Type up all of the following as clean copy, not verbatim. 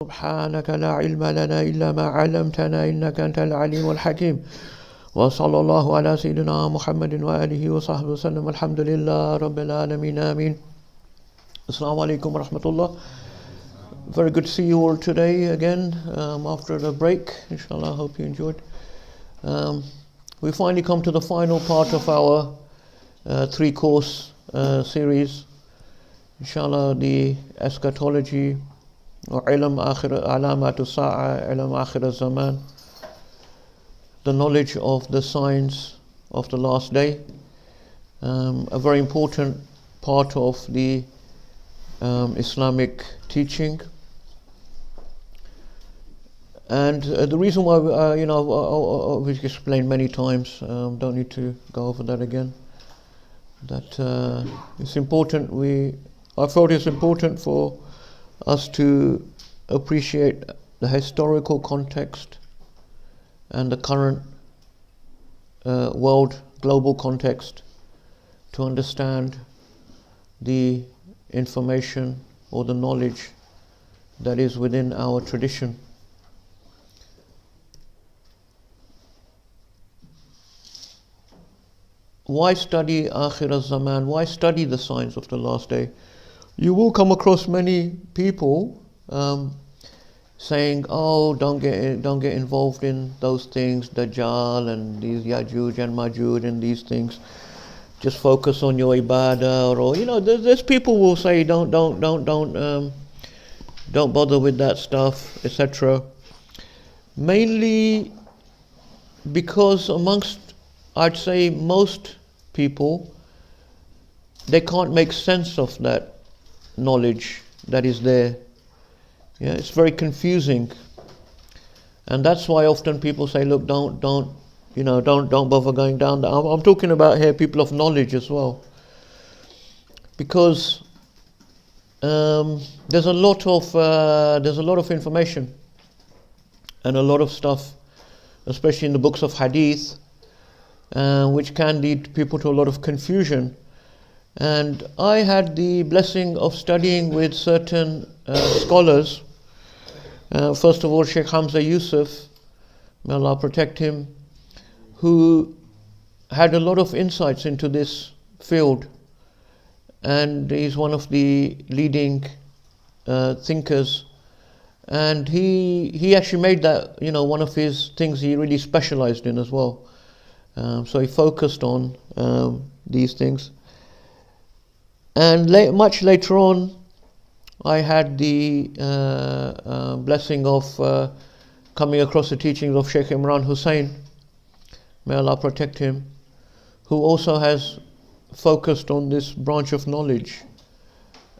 سبحانك لا علم لنا إلا ما علمتنا إنك أنت العليم الحكيم وصلى الله على سيدنا محمد وآله وصحبه وسلم الحمد لله رب العالمين آمين. Assalamu alaikum wa rahmatullah. Very good to see you all today again after the break. Inshallah, I hope you enjoyed. We finally come to the final part of our three-course series. Inshallah, the eschatology or ilm alamatu sa'a, ilm akhir zaman, the knowledge of the signs of the last day, a very important part of the Islamic teaching. And the reason why, we've explained many times, don't need to go over that again, that it's important, I felt it's important for us to appreciate the historical context and the current global context to understand the information or the knowledge that is within our tradition. Why study Akhir al-Zaman? Why study the signs of the last day? You will come across many people saying, "Oh, don't get involved in those things, Dajjal and these Yajuj and Majuj and these things. Just focus on your ibadah." Or there's people who will say, "Don't bother with that stuff," etc. Mainly because amongst, I'd say, most people, they can't make sense of that knowledge that is there. Yeah, it's very confusing, and that's why often people say, "Look, don't bother going down there." I'm talking about here people of knowledge as well, because there's a lot of information and a lot of stuff, especially in the books of hadith, which can lead people to a lot of confusion. And I had the blessing of studying with certain scholars. First of all, Sheikh Hamza Yusuf, may Allah protect him, who had a lot of insights into this field, and he's one of the leading thinkers. And he actually made that one of his things he really specialized in as well. So he focused on these things. And much later on, I had the blessing of coming across the teachings of Sheikh Imran Hosein, may Allah protect him, who also has focused on this branch of knowledge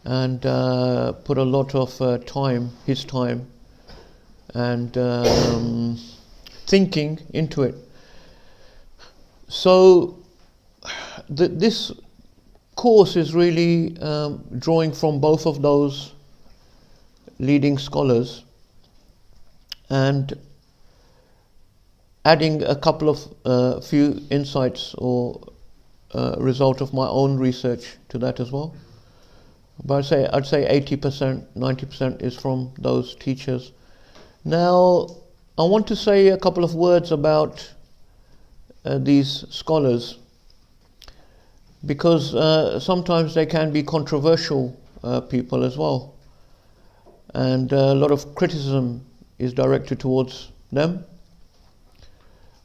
and put a lot of his time and thinking into it. So this course is really drawing from both of those leading scholars and adding a couple of few insights or result of my own research to that as well. But I'd say 80%, 90% is from those teachers. Now, I want to say a couple of words about these scholars, because sometimes they can be controversial people as well, and a lot of criticism is directed towards them,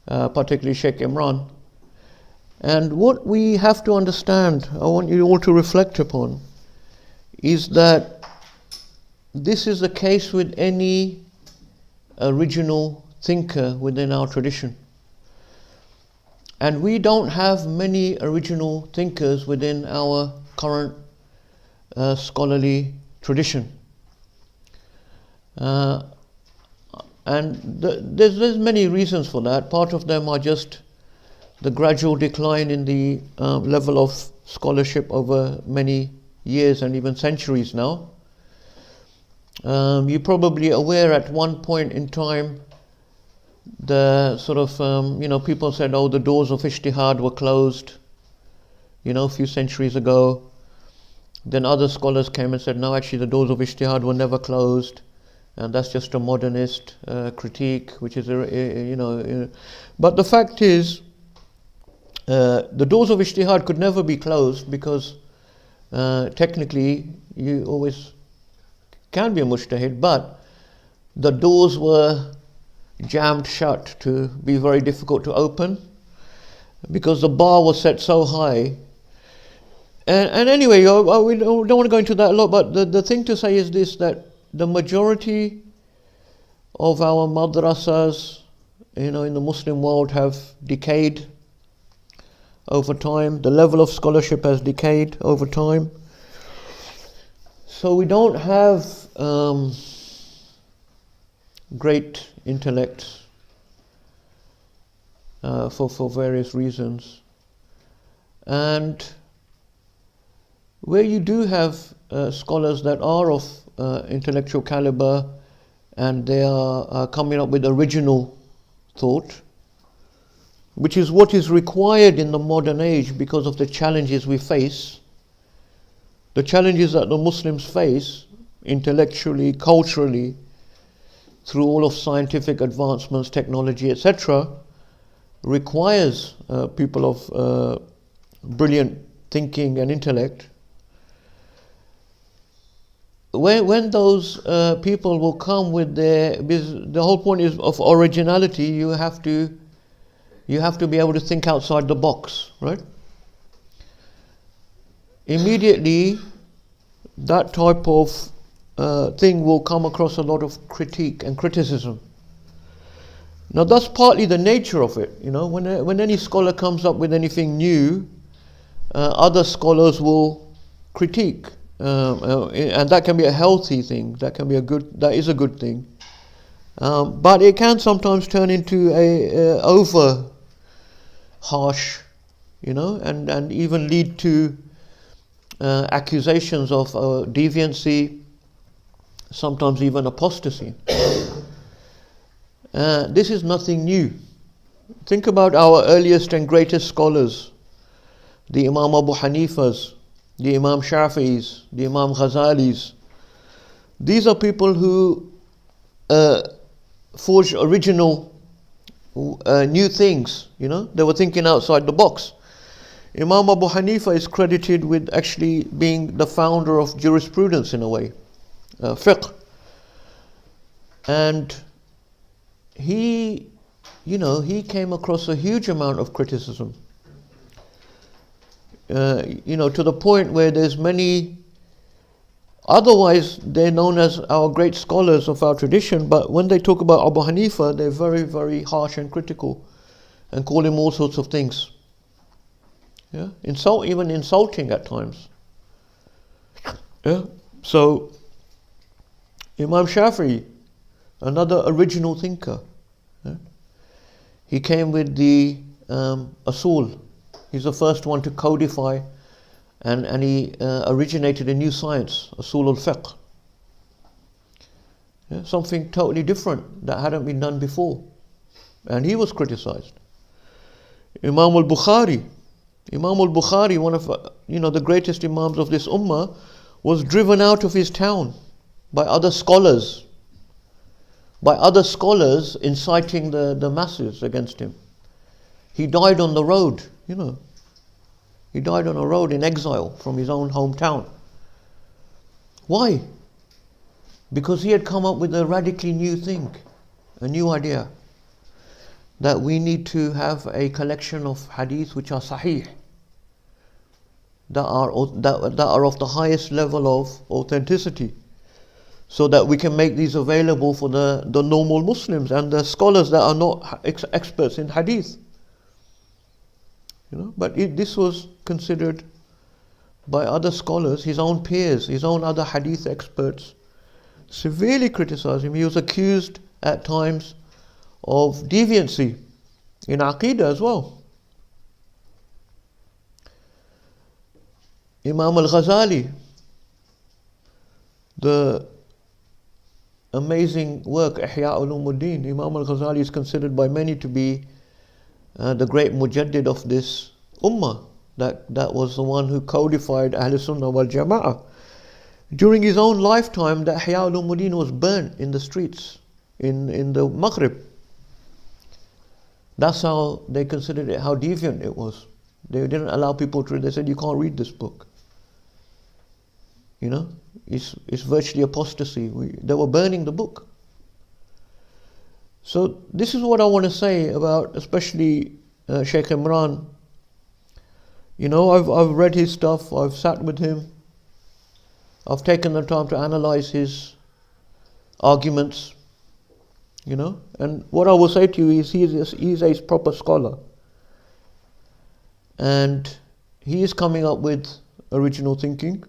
particularly Sheikh Imran. And what we have to understand, I want you all to reflect upon, is that this is the case with any original thinker within our tradition. And we don't have many original thinkers within our current scholarly tradition. And there's many reasons for that. Part of them are just the gradual decline in the level of scholarship over many years and even centuries now. You're probably aware at one point in time, the sort of, people said, "Oh, the doors of ijtihad were closed, a few centuries ago." Then other scholars came and said, "No, actually the doors of ijtihad were never closed." and that's just a modernist critique, which is but the fact is, the doors of ijtihad could never be closed, because technically you always can be a mujtahid, but the doors were jammed shut to be very difficult to open, because the bar was set so high. And anyway, we don't want to go into that a lot, but the thing to say is this, that the majority of our madrasas, in the Muslim world have decayed over time. The level of scholarship has decayed over time. So we don't have great intellects for various reasons. And where you do have scholars that are of intellectual caliber, and they are coming up with original thought, which is what is required in the modern age because of the challenges we face, the challenges that the Muslims face intellectually, culturally, through all of scientific advancements, technology, etc., requires people of brilliant thinking and intellect. When those people will come with the whole point is of originality, you have to be able to think outside the box, right? Immediately, that type of thing will come across a lot of critique and criticism. Now that's partly the nature of it. When any scholar comes up with anything new, other scholars will critique, and that can be a healthy thing. That is a good thing. But it can sometimes turn into a over harsh, and even lead to accusations of deviancy, sometimes even apostasy. This is nothing new. Think about our earliest and greatest scholars, the Imam Abu Hanifas, the Imam Shafi'is, the Imam Ghazalis. These are people who forged original new things. They were thinking outside the box. Imam Abu Hanifa is credited with actually being the founder of jurisprudence in a way, fiqh. And he came across a huge amount of criticism. To the point where there's many, otherwise they're known as our great scholars of our tradition, but when they talk about Abu Hanifa, they're very, very harsh and critical and call him all sorts of things. Yeah, even insulting at times. Yeah, so Imam Shafi'i, another original thinker. Yeah? He came with the usul. He's the first one to codify, and he originated a new science, usul al-fiqh. Yeah, something totally different that hadn't been done before, and he was criticized. Imam al-Bukhari, one of the greatest imams of this ummah, was driven out of his town by other scholars inciting the masses against him. He died on the road, He died on a road in exile from his own hometown. Why? Because he had come up with a radically new thing, a new idea, that we need to have a collection of hadith which are sahih, that are of the highest level of authenticity, so that we can make these available for the normal Muslims and the scholars that are not experts in hadith. But this was considered by other scholars, his own peers, his own other hadith experts, severely criticized him. He was accused at times of deviancy in Aqidah as well. Imam al-Ghazali, the amazing work Ihya Ulumuddin, Imam al-Ghazali is considered by many to be the great mujaddid of this ummah, that was the one who codified Ahl Sunnah wal Jama'ah. During his own lifetime, the Ihya Ulumuddin was burnt in the streets in the Maghrib. That's how they considered it, how deviant it was. They didn't allow people to read. They said, you can't read this book. You know, it's virtually apostasy. They were burning the book. So this is what I want to say about, especially Sheikh Imran. You know, I've read his stuff. I've sat with him. I've taken the time to analyze his arguments. You know, and what I will say to you is he's a proper scholar. And he is coming up with original thinking.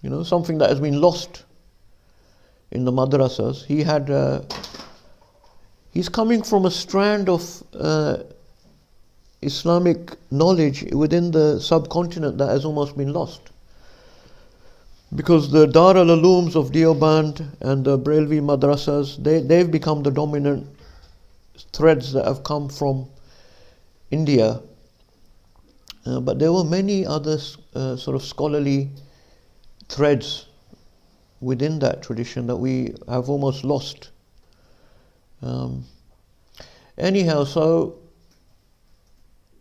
You know, something that has been lost in the madrasas. He's coming from a strand of Islamic knowledge within the subcontinent that has almost been lost. Because the Dar al-Ulooms of Deoband and the Brailwi madrasas, they've become the dominant threads that have come from India. But there were many other sort of scholarly threads within that tradition that we have almost lost. Anyhow, so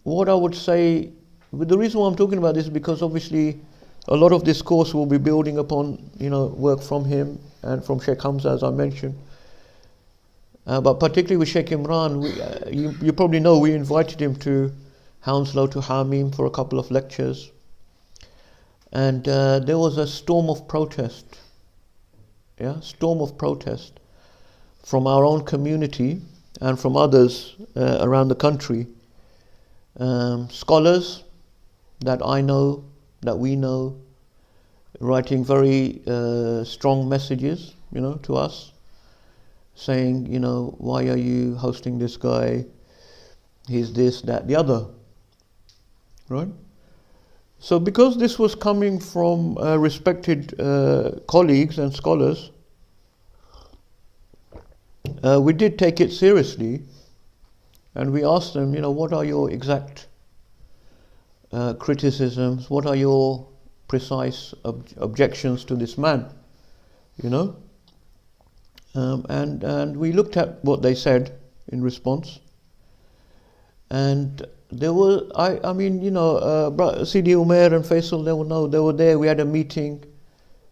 what I would say, the reason why I'm talking about this is because obviously a lot of this course will be building upon, you know, work from him and from Sheikh Hamza, as I mentioned. But particularly with Sheikh Imran, you probably know we invited him to Hounslow, to Hamim, for a couple of lectures. And there was a storm of protest. Storm of protest from our own community and from others around the country. Scholars that I know, that we know, writing very strong messages, you know, to us, saying, you know, why are you hosting this guy? He's this, that, the other, right? So because this was coming from respected colleagues and scholars, we did take it seriously, and we asked them, you know, what are your exact criticisms? What are your precise objections to this man? You know, and we looked at what they said in response, and there were, I mean, you know, Sidi Umair and Faisal, they were there. We had a meeting,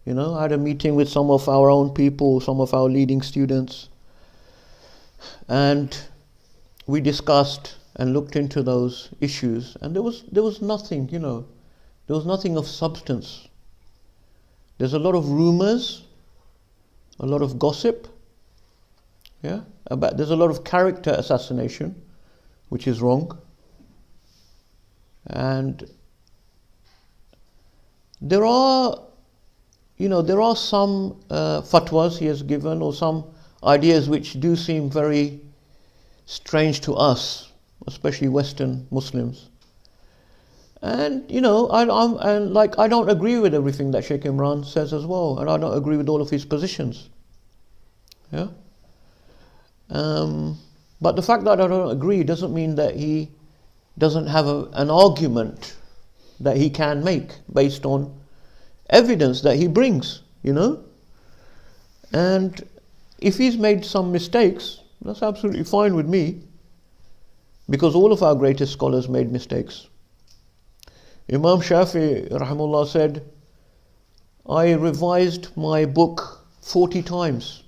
you know, I had a meeting with some of our own people, some of our leading students, and we discussed and looked into those issues, and there was nothing, you know, there was nothing of substance. There's a lot of rumors, a lot of gossip, there's a lot of character assassination, which is wrong. And there are some fatwas he has given, or some ideas which do seem very strange to us, especially Western Muslims. And you know, I don't agree with everything that Sheikh Imran says as well, and I don't agree with all of his positions. But the fact that I don't agree doesn't mean that he doesn't have an argument that he can make based on evidence that he brings, you know. And if he's made some mistakes, that's absolutely fine with me, because all of our greatest scholars made mistakes. Imam Shafi rahimahullah said, I revised my book 40 times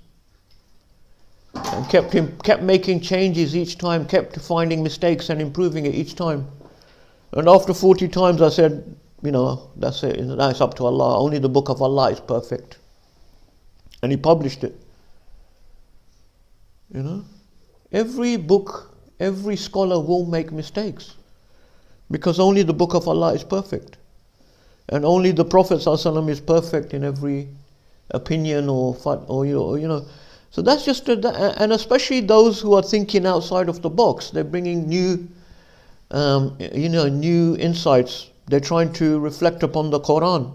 and kept making changes each time, kept finding mistakes and improving it each time. And after 40 times I said, you know, that's it, now it's up to Allah, only the book of Allah is perfect. And he published it. You know, every book, every scholar will make mistakes, because only the book of Allah is perfect, and only the Prophet ﷺ is perfect in every opinion or you know. So that's just and especially those who are thinking outside of the box, they're bringing new new insights. They're trying to reflect upon the Quran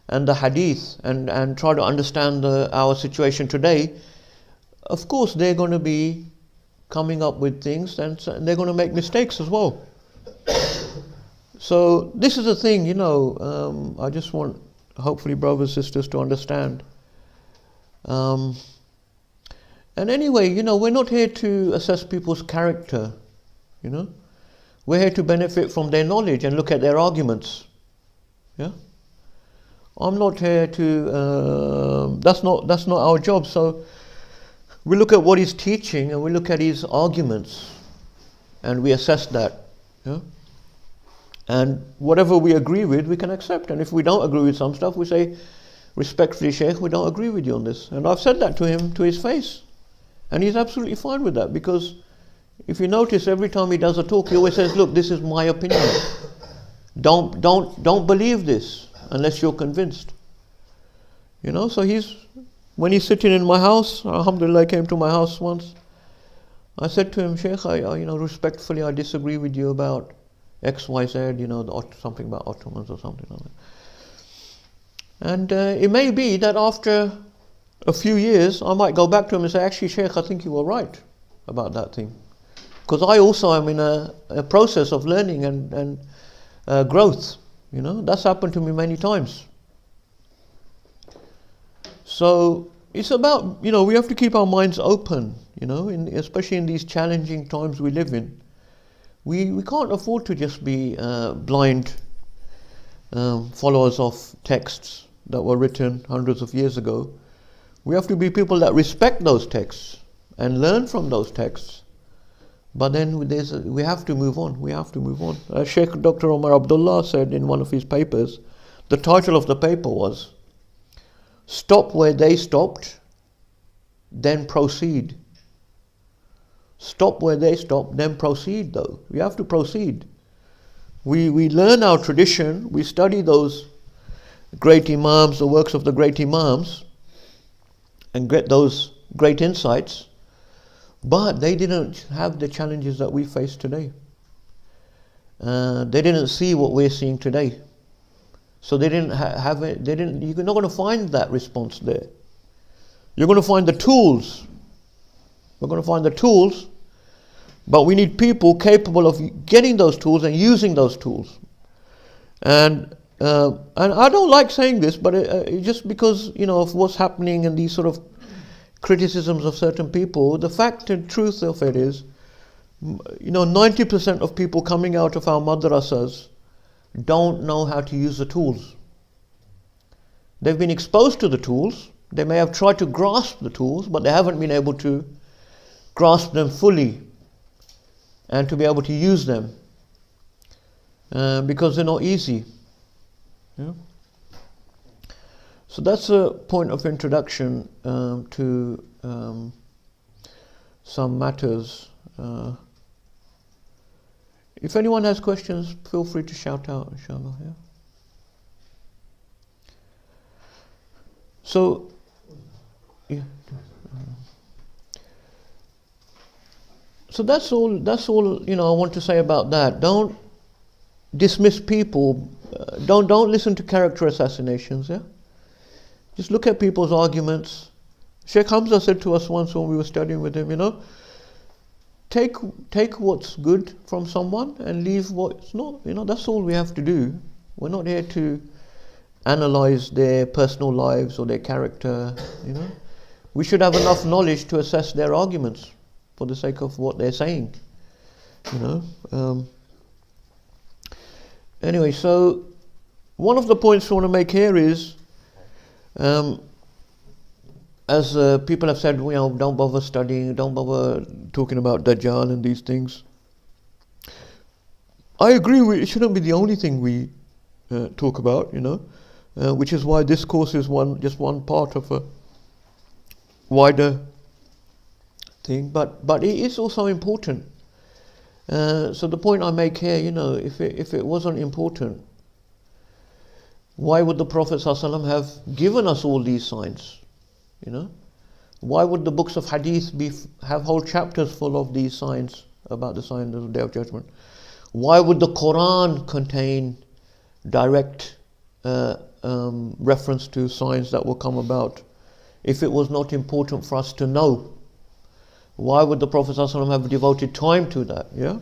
and the Hadith and try to understand our situation today. Of course, they're going to be coming up with things, and they're going to make mistakes as well. So this is the thing, you know, I just want hopefully brothers, sisters, to understand. And anyway, we're not here to assess people's character, We're here to benefit from their knowledge and look at their arguments. Yeah? I'm not here to, that's not our job. So we look at what he's teaching and we look at his arguments and we assess that. Yeah? And whatever we agree with, we can accept. And if we don't agree with some stuff, we say, respectfully, Sheikh, we don't agree with you on this. And I've said that to him to his face. And he's absolutely fine with that, because if you notice, every time he does a talk, he always says, look, this is my opinion. Don't believe this unless you're convinced. So when he's sitting in my house, alhamdulillah, he came to my house once. I said to him, Sheikh, respectfully, I disagree with you about X, Y, Z, something about Ottomans or something like that. And it may be that after a few years, I might go back to him and say, actually, Sheikh, I think you were right about that thing. Because I also am in a process of learning and growth. That's happened to me many times. So it's about, we have to keep our minds open, especially in these challenging times we live in. We can't afford to just be blind followers of texts that were written hundreds of years ago. We have to be people that respect those texts and learn from those texts. But then we have to move on. We have to move on. Sheikh Dr. Omar Abdullah said in one of his papers, the title of the paper was, Stop Where They Stopped, Then Proceed. Stop where they stopped, then proceed though. We have to proceed. We learn our tradition, we study those great Imams, the works of the great Imams, and get those great insights, but they didn't have the challenges that we face today. They didn't see what we're seeing today. So they didn't have it, you're not going to find that response there. You're going to find the tools. We're going to find the tools, but we need people capable of getting those tools and using those tools. And I don't like saying this, but just because, of what's happening and these sort of criticisms of certain people, the fact and truth of it is, 90% of people coming out of our madrasas don't know how to use the tools. They've been exposed to the tools. They may have tried to grasp the tools, but they haven't been able to grasp them fully and to be able to use them because they're not easy. Yeah? So that's a point of introduction to some matters. If anyone has questions, feel free to shout out, inshallah. Yeah? So, yeah. So that's all. I want to say about that. Don't dismiss people. Don't listen to character assassinations. Yeah. Just look at people's arguments. Sheikh Hamza said to us once when we were studying with him, take what's good from someone and leave what's not. That's all we have to do. We're not here to analyze their personal lives or their character. We should have enough knowledge to assess their arguments for the sake of what they're saying. Anyway, so one of the points we want to make here is, as people have said, don't bother studying, don't bother talking about Dajjal and these things. I agree it shouldn't be the only thing we talk about, which is why this course is just one part of a wider thing, but it is also important. So the point I make here, if it wasn't important, why would the Prophet ﷺ have given us all these signs? Why would the books of hadith have whole chapters full of these signs about the signs of the Day of Judgment? Why would the Quran contain direct reference to signs that will come about if it was not important for us to know? Why would the Prophet ﷺ have devoted time to that? Yeah.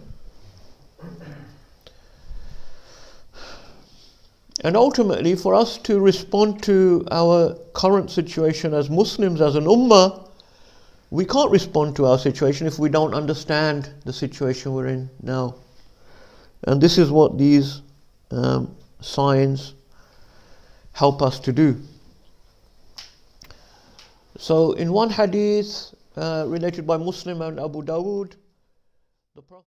And ultimately, for us to respond to our current situation as Muslims, as an ummah, we can't respond to our situation if we don't understand the situation we're in now. And this is what these signs help us to do. So in one hadith related by Muslim and Abu Dawood, the Prophet